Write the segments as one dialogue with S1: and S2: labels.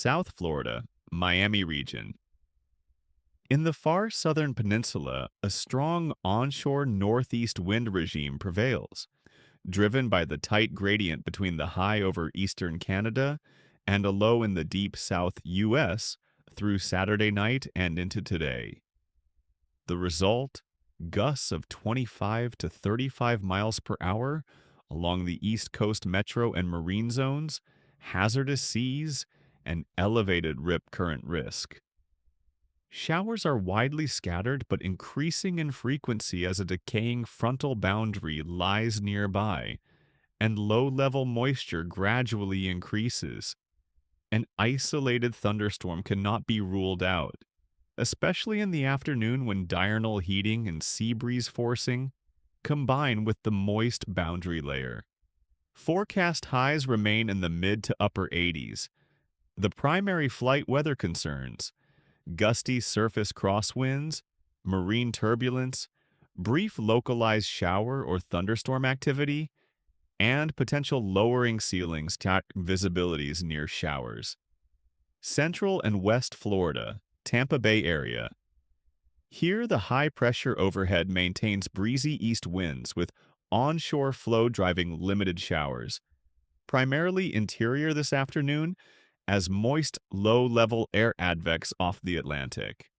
S1: South Florida, Miami region. In the far southern peninsula, a strong onshore northeast wind regime prevails, driven by the tight gradient between the high over eastern Canada and a low in the deep south U.S. through Saturday night and into today. The result? Gusts of 25 to 35 miles per hour along the East Coast metro and marine zones, hazardous seas, and elevated rip current risk. Showers are widely scattered but increasing in frequency as a decaying frontal boundary lies nearby, and low-level moisture gradually increases. An isolated thunderstorm cannot be ruled out, especially in the afternoon when diurnal heating and sea breeze forcing combine with the moist boundary layer. Forecast highs remain in the mid to upper 80s. The primary flight weather concerns: gusty surface crosswinds, marine turbulence, brief localized shower or thunderstorm activity, and potential lowering ceilings to visibilities near showers. Central and West Florida, Tampa Bay area. Here, the high-pressure overhead maintains breezy east winds with onshore flow driving limited showers, primarily interior this afternoon, as moist, low-level air advects off the Atlantic.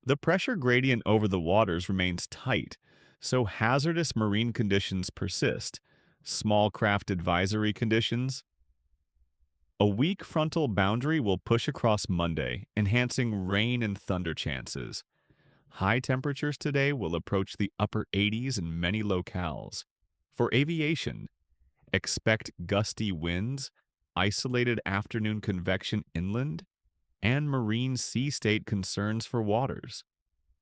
S1: The pressure gradient over the waters remains tight, so hazardous marine conditions persist. Small craft advisory conditions. A weak frontal boundary will push across Monday, enhancing rain and thunder chances. High temperatures today will approach the upper 80s in many locales. For aviation, expect gusty winds, isolated afternoon convection inland, and marine sea state concerns for waters.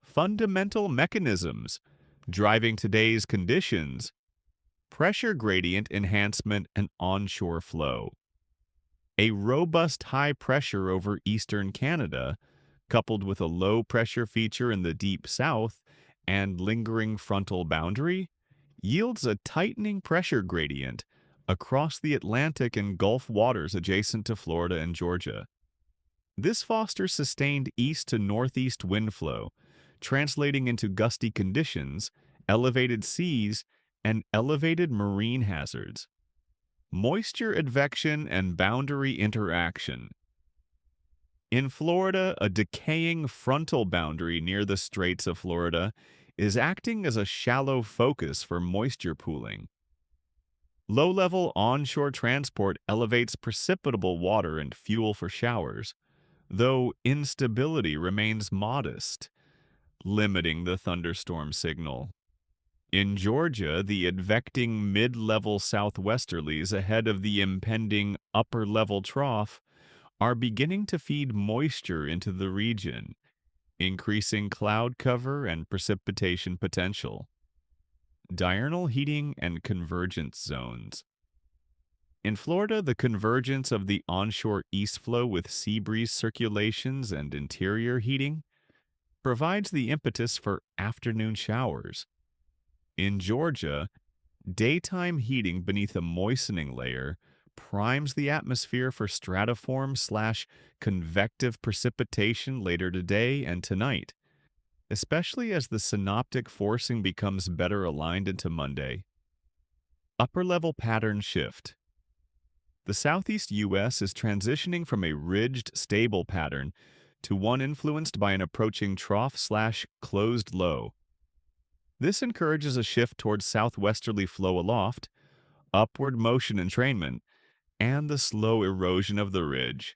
S1: Fundamental mechanisms driving today's conditions: pressure gradient enhancement and onshore flow. A robust high pressure over eastern Canada, coupled with a low pressure feature in the deep south and lingering frontal boundary, yields a tightening pressure gradient across the Atlantic and Gulf waters adjacent to Florida and Georgia. This fosters sustained east to northeast wind flow, translating into gusty conditions, elevated seas, and elevated marine hazards. Moisture advection and boundary interaction. In Florida, a decaying frontal boundary near the Straits of Florida is acting as a shallow focus for moisture pooling. Low-level onshore transport elevates precipitable water and fuel for showers, though instability remains modest, limiting the thunderstorm signal. In Georgia, the advecting mid-level southwesterlies ahead of the impending upper-level trough are beginning to feed moisture into the region, increasing cloud cover and precipitation potential. Diurnal heating and convergence zones. In Florida, the convergence of the onshore east flow with sea breeze circulations and interior heating provides the impetus for afternoon showers. In Georgia, daytime heating beneath a moistening layer primes the atmosphere for stratiform/convective precipitation later today and tonight, especially as the synoptic forcing becomes better aligned into Monday. Upper-level pattern shift. The southeast U.S. is transitioning from a ridged, stable pattern to one influenced by an approaching trough/closed low. This encourages a shift towards southwesterly flow aloft, upward motion entrainment, and the slow erosion of the ridge.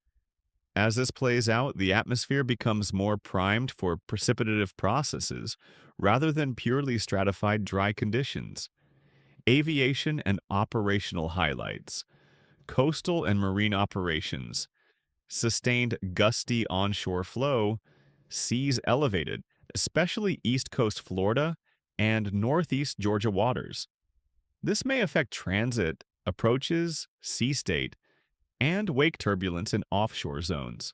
S1: As this plays out, the atmosphere becomes more primed for precipitative processes rather than purely stratified dry conditions. Aviation and operational highlights. Coastal and marine operations. Sustained gusty onshore flow, seas elevated, especially East Coast Florida and Northeast Georgia waters. This may affect transit, approaches, sea state, and wake turbulence in offshore zones.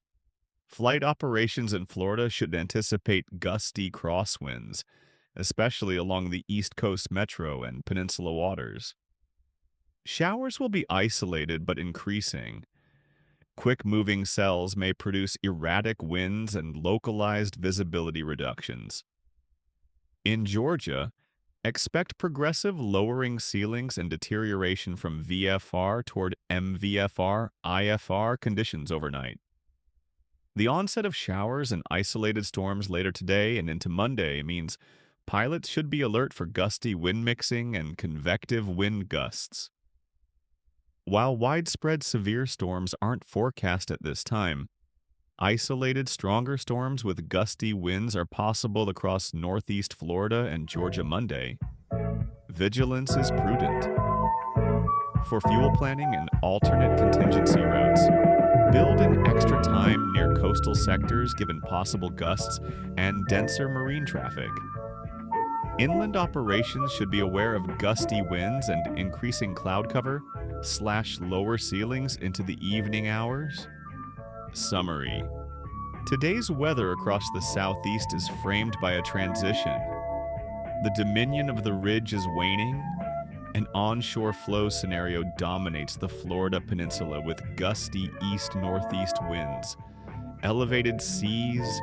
S1: Flight operations in Florida should anticipate gusty crosswinds, especially along the East Coast metro and peninsula waters. Showers will be isolated but increasing. Quick-moving cells may produce erratic winds and localized visibility reductions. In Georgia, expect progressive lowering ceilings and deterioration from VFR toward MVFR, IFR conditions overnight. The onset of showers and isolated storms later today and into Monday means pilots should be alert for gusty wind mixing and convective wind gusts. While widespread severe storms aren't forecast at this time, isolated stronger storms with gusty winds are possible across northeast Florida and Georgia Monday. Vigilance is prudent. For fuel planning and alternate contingency routes, build in extra time near coastal sectors given possible gusts and denser marine traffic. Inland operations should be aware of gusty winds and increasing cloud cover / lower ceilings into the evening hours. Summary. Today's weather across the southeast is framed by a transition. The dominion of the ridge is waning. An onshore flow scenario dominates the Florida peninsula with gusty east-northeast winds, elevated seas,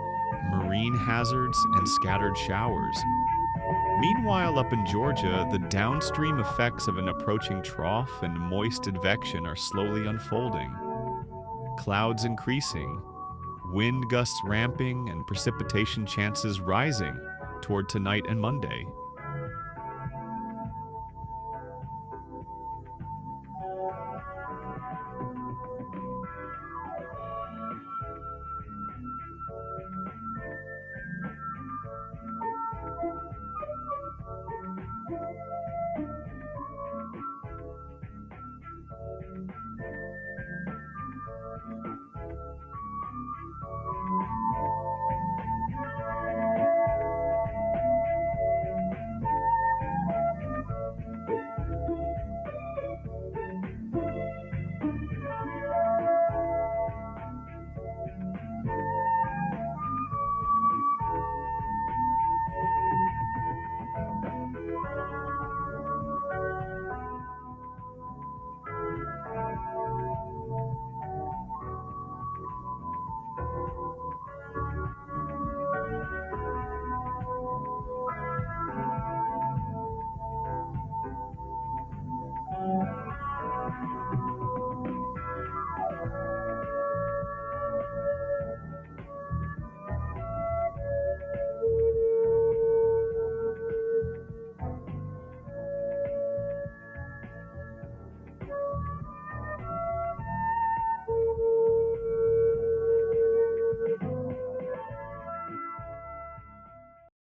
S1: marine hazards, and scattered showers. Meanwhile, up in Georgia, the downstream effects of an approaching trough and moist advection are slowly unfolding. Clouds increasing, wind gusts ramping, and precipitation chances rising toward tonight and Monday.